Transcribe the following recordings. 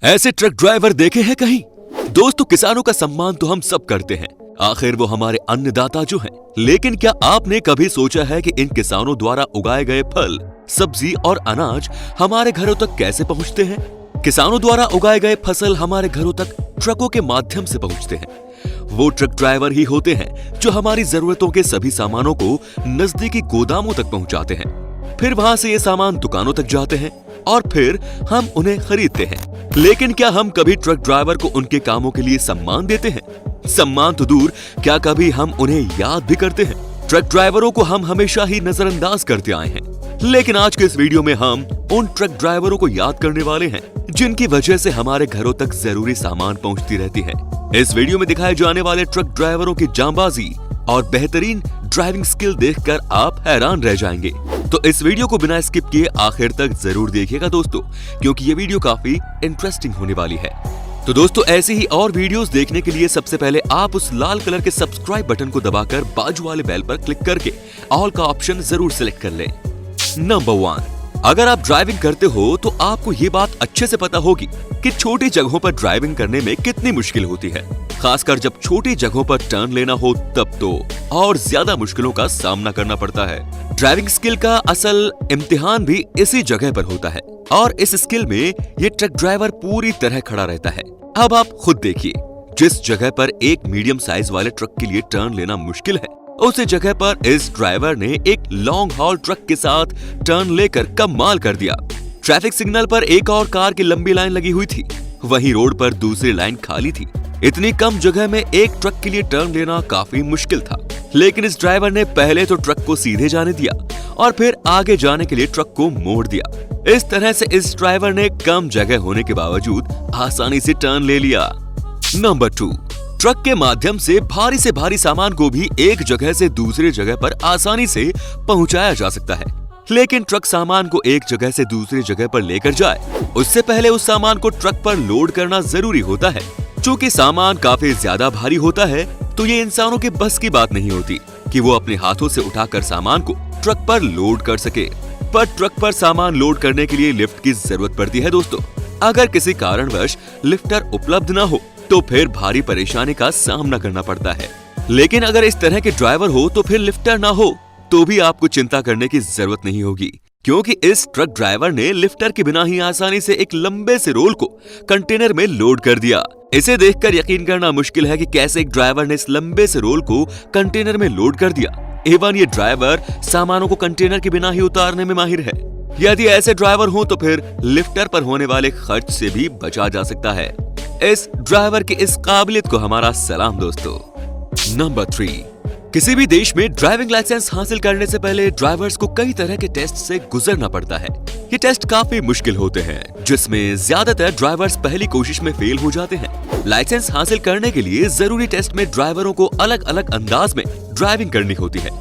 ऐसे truck driver देखे हैं कहीं? दोस्तों, किसानों का सम्मान तो हम सब करते हैं, आखिर वो हमारे अन्नदाता जो हैं। लेकिन क्या आपने कभी सोचा है कि इन किसानों द्वारा उगाए गए फल, सब्जी और अनाज हमारे घरों तक कैसे पहुंचते हैं? किसानों द्वारा उगाए गए फसल हमारे घरों तक ट्रकों के माध्यम से पहुंचते हैं। वो ट्रक ड्राइवर ही होते हैं जो हमारी जरूरतों के सभी सामानों को नजदीकी गोदामों तक पहुंचाते हैं। फिर वहां से ये सामान दुकानों तक जाते हैं और फिर हम उन्हें खरीदते हैं। लेकिन क्या हम कभी ट्रक ड्राइवर को उनके कामों के लिए सम्मान देते हैं? सम्मान तो दूर, क्या कभी हम उन्हें याद भी करते हैं? ट्रक ड्राइवरों को हम हमेशा ही नजरअंदाज करते आए हैं, लेकिन आज के इस वीडियो में हम उन ट्रक ड्राइवरों को याद करने वाले हैं जिनकी वजह से हमारे घरों तक जरूरी सामान पहुंचती रहती है। इस वीडियो में दिखाए जाने वाले ट्रक ड्राइवरों की जांबाजी और बेहतरीन ड्राइविंग स्किल देखकर आप हैरान रह जाएंगे। तो इस वीडियो को बिना स्किप किए आखिर तक जरूर देखिएगा दोस्तों, क्योंकि ये वीडियो काफी इंटरेस्टिंग होने वाली है। तो दोस्तों, ऐसी ही और वीडियोस देखने के लिए सबसे पहले आप उस लाल कलर के सब्सक्राइब बटन को दबाकर बाजू वाले बेल पर क्लिक करके ऑल का ऑप्शन जरूर सिलेक्ट कर लें। नंबर 1, अगर आप ड्राइविंग करते हो तो आपको ये बात अच्छे से पता होगी कि छोटी जगहों पर ड्राइविंग करने में कितनी मुश्किल होती है। खासकर जब छोटी जगहों पर टर्न लेना हो तब तो और ज्यादा मुश्किलों का सामना करना पड़ता है। ड्राइविंग स्किल का असल इम्तिहान भी इसी जगह पर होता है और इस स्किल में ये ट्रक ड्राइवर पूरी तरह खड़ा रहता है। अब आप खुद देखिए, जिस जगह पर एक मीडियम साइज वाले ट्रक के लिए टर्न लेना मुश्किल है, उसी जगह पर इस ड्राइवर ने एक लॉन्ग हॉल ट्रक के साथ टर्न लेकर कमाल कर दिया। ट्रैफिक सिग्नल पर एक और कार की लंबी लाइन लगी हुई थी, वहीं रोड पर दूसरी लाइन खाली थी। इतनी कम जगह में एक ट्रक के लिए टर्न लेना काफी मुश्किल था, लेकिन इस ड्राइवर ने पहले तो ट्रक को सीधे जाने दिया और फिर आगे जाने के लिए ट्रक को मोड़ दिया। इस तरह से इस ड्राइवर ने कम जगह होने के बावजूद आसानी से टर्न ले लिया। नंबर 2, ट्रक के माध्यम से भारी सामान को भी एक जगह से दूसरी जगह पर आसानी से पहुंचाया जा सकता है। लेकिन ट्रक सामान को एक जगह से दूसरी जगह पर लेकर जाए, उससे पहले उस सामान को ट्रक पर लोड करना जरूरी होता है। चूँकि सामान काफी ज्यादा भारी होता है, तो ये इंसानों के बस की बात नहीं होती कि वो अपने हाथों से उठाकर सामान को ट्रक पर लोड कर सके। पर ट्रक पर सामान लोड करने के लिए लिफ्ट की जरूरत पड़ती है दोस्तों। अगर किसी कारणवश लिफ्टर उपलब्ध न हो तो फिर भारी परेशानी का सामना करना पड़ता है। लेकिन अगर इस तरह के ड्राइवर हो तो फिर लिफ्टर ना हो तो भी आपको चिंता करने की जरूरत नहीं होगी, क्योंकि इस ट्रक ड्राइवर ने लिफ्टर के बिना ही आसानी से एक लंबे से रोल को कंटेनर में लोड कर दिया। इसे देखकर यकीन करना मुश्किल है कि कैसे एक ड्राइवर ने इस लंबे से रोल को कंटेनर में लोड कर दिया। एवं ये ड्राइवर सामानों को कंटेनर के बिना ही उतारने में माहिर है। यदि ऐसे ड्राइवर हो तो फिर लिफ्टर पर होने वाले खर्च से भी बचा जा सकता है। इस ड्राइवर की इस काबिलियत को हमारा सलाम दोस्तों। नंबर 3, किसी भी देश में ड्राइविंग लाइसेंस हासिल करने से पहले ड्राइवर्स को कई तरह के टेस्ट से गुजरना पड़ता है। ये टेस्ट काफी मुश्किल होते हैं, जिसमें ज्यादातर ड्राइवर्स पहली कोशिश में फेल हो जाते हैं। लाइसेंस हासिल करने के लिए जरूरी टेस्ट में ड्राइवरों को अलग अलग अंदाज में ड्राइविंग करनी होती है।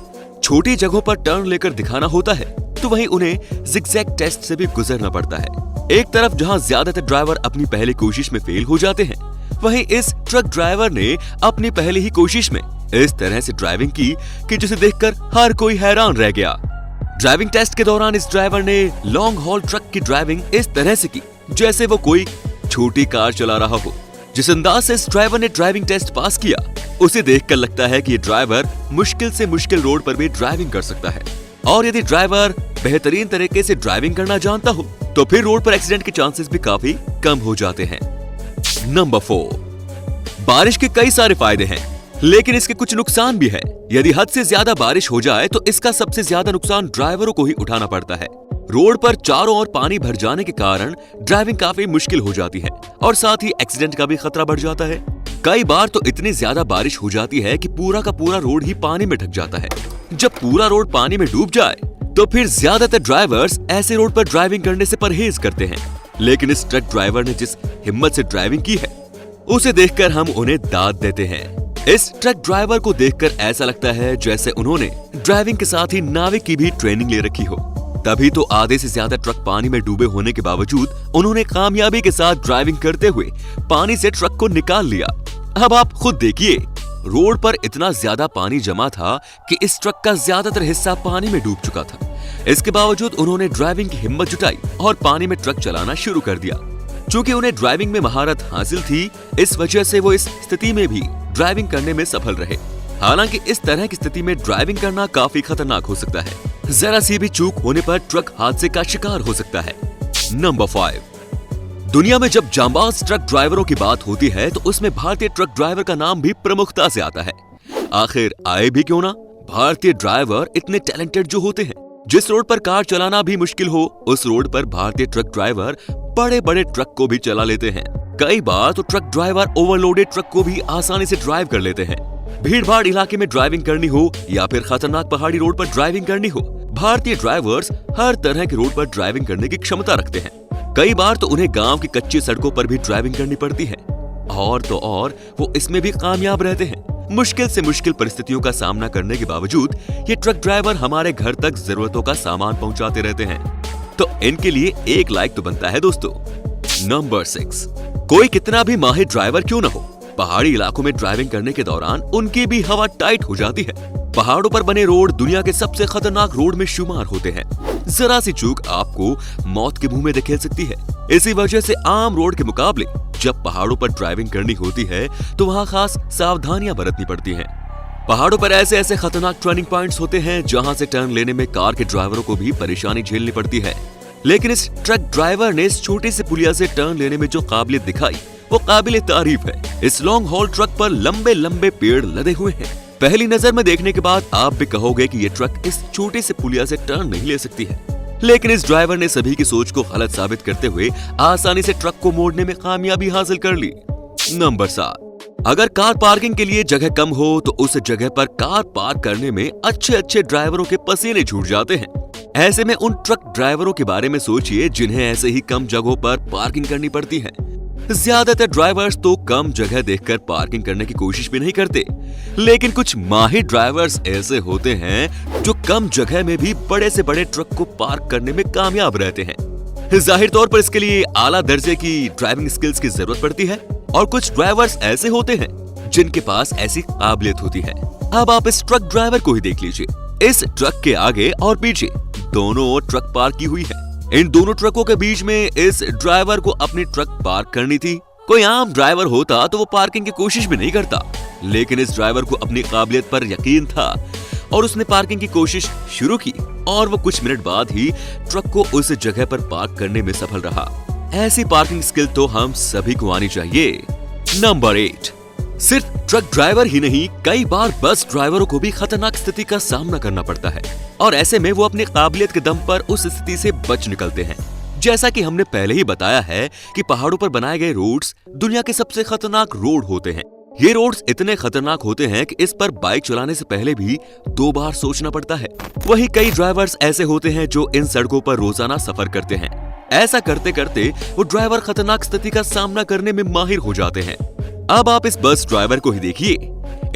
छोटी जगहों पर टर्न लेकर दिखाना होता है, तो वहीं उन्हें जिगजैग टेस्ट से भी गुजरना पड़ता है। एक तरफ जहां ज्यादातर ड्राइवर अपनी पहली कोशिश में फेल हो जाते हैं, वहीं इस ट्रक ड्राइवर ने अपनी पहली ही कोशिश में इस तरह से ड्राइविंग की कि जिसे देखकर हर कोई हैरान रह गया। ड्राइविंग टेस्ट के दौरान इस ड्राइवर ने लॉन्ग हॉल ट्रक की ड्राइविंग इस तरह से की जैसे वो कोई छोटी कार चला रहा हो। जिस अंदाज से इस ड्राइवर ने ड्राइविंग टेस्ट पास किया, उसे देखकर लगता है कि ये ड्राइवर मुश्किल से मुश्किल रोड पर भी ड्राइविंग कर सकता है। और यदि ड्राइवर बेहतरीन तरीके से ड्राइविंग करना जानता हो तो फिर रोड पर एक्सीडेंट के चांसेस भी काफी कम हो जाते हैं। नंबर 4, बारिश के कई सारे फायदे हैं, लेकिन इसके कुछ नुकसान भी है। यदि हद से ज्यादा बारिश हो जाए तो इसका सबसे ज्यादा नुकसान ड्राइवरों को ही उठाना पड़ता है। रोड पर चारों ओर पानी भर जाने के कारण ड्राइविंग काफी मुश्किल हो जाती है और साथ ही एक्सीडेंट का भी खतरा बढ़ जाता है। कई बार तो इतनी ज्यादा बारिश हो जाती है कि पूरा का पूरा रोड ही पानी में ढक जाता है। जब पूरा रोड पानी में डूब जाए तो फिर ज्यादातर ड्राइवर्स ऐसे रोड पर ड्राइविंग करने से परहेज करते हैं। लेकिन इस ट्रक ड्राइवर ने जिस हिम्मत से ड्राइविंग की है, उसे देखकर हम उन्हें दाद देते हैं। इस ट्रक ड्राइवर को देखकर ऐसा लगता है जैसे उन्होंने ड्राइविंग के साथ ही नाविक की भी ट्रेनिंग ले रखी हो। तभी तो आधे से ज्यादा ट्रक पानी में डूबे होने के बावजूद उन्होंने कामयाबी के साथ ड्राइविंग करते हुए पानी से ट्रक को निकाल लिया। अब आप खुद देखिए, रोड पर इतना ज्यादा पानी जमा था कि इस ट्रक का ज्यादातर हिस्सा पानी में डूब चुका था। इसके बावजूद उन्होंने ड्राइविंग की हिम्मत जुटाई और पानी में ट्रक चलाना शुरू कर दिया। चूंकि उन्हें ड्राइविंग में महारत हासिल थी, इस वजह से वो इस स्थिति में भी ड्राइविंग करने में सफल रहे। हालांकि इस तरह की स्थिति में ड्राइविंग करना काफी खतरनाक हो सकता है। जरा सी भी चूक होने पर ट्रक हादसे का शिकार हो सकता है। नंबर 5। दुनिया में जब जांबाज ट्रक ड्राइवरों की बात होती है तो उसमें भारतीय ट्रक ड्राइवर का नाम भी प्रमुखता से आता है। आखिर आए भी क्यों ना, भारतीय ड्राइवर इतने टैलेंटेड जो होते हैं, जिस रोड पर कार चलाना भी मुश्किल हो, उस रोड पर भारतीय ट्रक ड्राइवर बड़े बड़े ट्रक को भी चला लेते हैं। कई बार तो ट्रक ड्राइवर ओवरलोडेड ट्रक को भी आसानी से ड्राइव कर लेते हैं। भीड़ भाड़ इलाके में ड्राइविंग करनी हो या फिर खतरनाक पहाड़ी रोड पर ड्राइविंग करनी हो, भारतीय ड्राइवर्स हर तरह के रोड पर ड्राइविंग करने की क्षमता रखते हैं। कई बार तो उन्हें गांव की कच्ची सड़कों पर भी ड्राइविंग करनी पड़ती है, और तो और वो इसमें भी कामयाब रहते हैं। मुश्किल से मुश्किल परिस्थितियों का सामना करने के बावजूद ये ट्रक ड्राइवर हमारे घर तक जरूरतों का सामान पहुंचाते रहते हैं। तो इनके लिए एक लाइक तो बनता है दोस्तों। नंबर 6। कोई कितना भी माहिर ड्राइवर क्यों ना हो, पहाड़ी इलाकों में ड्राइविंग करने के दौरान उनकी भी हवा टाइट हो जाती है। पहाड़ों पर बने रोड दुनिया के सबसे खतरनाक रोड में शुमार होते हैं। जरा सी चूक आपको मौत के मुंह में धकेल सकती है। इसी वजह से आम रोड के मुकाबले जब पहाड़ों पर ड्राइविंग करनी होती है तो वहाँ खास सावधानियां बरतनी पड़ती हैं। पहाड़ों पर ऐसे ऐसे खतरनाक टर्निंग पॉइंट्स होते हैं जहां से टर्न लेने में कार के ड्राइवरों को भी परेशानी झेलनी पड़ती है। लेकिन इस ट्रक ड्राइवर ने इस छोटी सी पुलिया से टर्न लेने में जो काबिलियत दिखाई वो काबिले तारीफ है। इस लॉन्ग हॉल ट्रक पर लंबे लंबे पेड़ लदे हुए हैं। पहली नजर में देखने के बाद आप भी कहोगे कि ये ट्रक इस छोटे से पुलिया से टर्न नहीं ले सकती है, लेकिन इस ड्राइवर ने सभी की सोच को गलत साबित करते हुए आसानी से ट्रक को मोड़ने में कामयाबी हासिल कर ली। नंबर 7। अगर कार पार्किंग के लिए जगह कम हो तो उस जगह पर कार पार्क करने में अच्छे अच्छे ड्राइवरों के पसीने छूट जाते हैं। ऐसे में उन ट्रक ड्राइवरों के बारे में सोचिए जिन्हें ऐसे ही कम जगहों पर पार्किंग करनी पड़ती है। ज्यादातर ड्राइवर्स तो कम जगह देखकर पार्किंग करने की कोशिश भी नहीं करते, लेकिन कुछ माहिर ड्राइवर्स ऐसे होते हैं जो कम जगह में भी बड़े से बड़े ट्रक को पार्क करने में कामयाब रहते हैं। जाहिर तौर पर इसके लिए आला दर्जे की ड्राइविंग स्किल्स की जरूरत पड़ती है, और कुछ ड्राइवर्स ऐसे होते हैं जिनके पास ऐसी काबिलियत होती है। अब आप इस ट्रक ड्राइवर को ही देख लीजिए। इस ट्रक के आगे और पीछे दोनों ट्रक पार्क की हुई है। इन दोनों ट्रकों के बीच में इस ड्राइवर को अपनी ट्रक पार्क करनी थी। कोई आम ड्राइवर होता तो वो पार्किंग की कोशिश भी नहीं करता, लेकिन इस ड्राइवर को अपनी काबिलियत पर यकीन था और उसने पार्किंग की कोशिश शुरू की, और वो कुछ मिनट बाद ही ट्रक को उस जगह पर पार्क करने में सफल रहा। ऐसी पार्किंग स्किल तो हम सभी को आनी चाहिए। नंबर 8। सिर्फ ट्रक ड्राइवर ही नहीं, कई बार बस ड्राइवरों को भी खतरनाक स्थिति का सामना करना पड़ता है, और ऐसे में वो अपनी काबिलियत के दम पर उस स्थिति से बच निकलते हैं। जैसा कि हमने पहले ही बताया है कि पहाड़ों पर बनाए गए रोड्स दुनिया के सबसे खतरनाक रोड होते हैं। ये रोड्स इतने खतरनाक होते हैं कि इस पर बाइक चलाने से पहले भी 2 बार सोचना पड़ता है। वहीं कई ड्राइवर्स ऐसे होते हैं जो इन सड़कों पर रोजाना सफर करते हैं। ऐसा करते करते वो ड्राइवर खतरनाक स्थिति का सामना करने में माहिर हो जाते हैं। अब आप इस बस ड्राइवर को ही देखिए।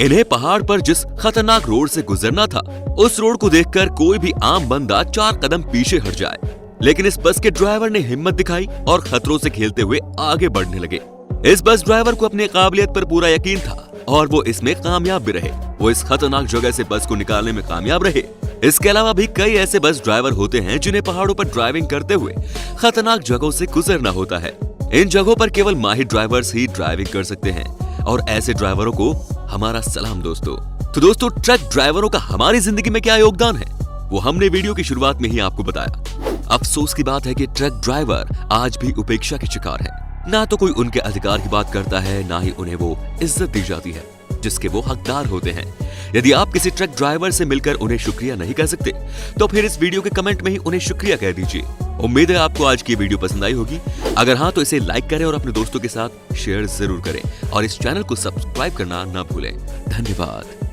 इन्हें पहाड़ पर जिस खतरनाक रोड से गुजरना था, उस रोड को देखकर कोई भी आम बंदा 4 कदम पीछे हट जाए, लेकिन इस बस के ड्राइवर ने हिम्मत दिखाई और खतरों से खेलते हुए आगे बढ़ने लगे। इस बस ड्राइवर को अपनी काबिलियत पर पूरा यकीन था और वो इसमें कामयाब भी रहे। वो इस खतरनाक जगह से बस को निकालने में कामयाब रहे। इसके अलावा भी कई ऐसे बस ड्राइवर होते हैं जिन्हें पहाड़ों पर ड्राइविंग करते हुए खतरनाक जगहों से गुजरना होता है। इन जगहों पर केवल माहिर ड्राइवर्स ही ड्राइविंग कर सकते हैं, और ऐसे ड्राइवरों को हमारा सलाम दोस्तों। तो दोस्तों, ट्रक ड्राइवरों का हमारी जिंदगी में क्या योगदान है वो हमने वीडियो की शुरुआत में ही आपको बताया। अफसोस की बात है कि ट्रक ड्राइवर आज भी उपेक्षा के शिकार है। ना तो कोई उनके अधिकार की बात करता है, ना ही उन्हें वो इज्जत दी जाती है जिसके वो हकदार होते हैं। यदि आप किसी ट्रक ड्राइवर से मिलकर उन्हें शुक्रिया नहीं कह सकते तो फिर इस वीडियो के कमेंट में ही उन्हें शुक्रिया कह दीजिए। उम्मीद है आपको आज की वीडियो पसंद आई होगी। अगर हाँ तो इसे लाइक करें और अपने दोस्तों के साथ शेयर जरूर करें, और इस चैनल को सब्सक्राइब करना ना भूलें। धन्यवाद।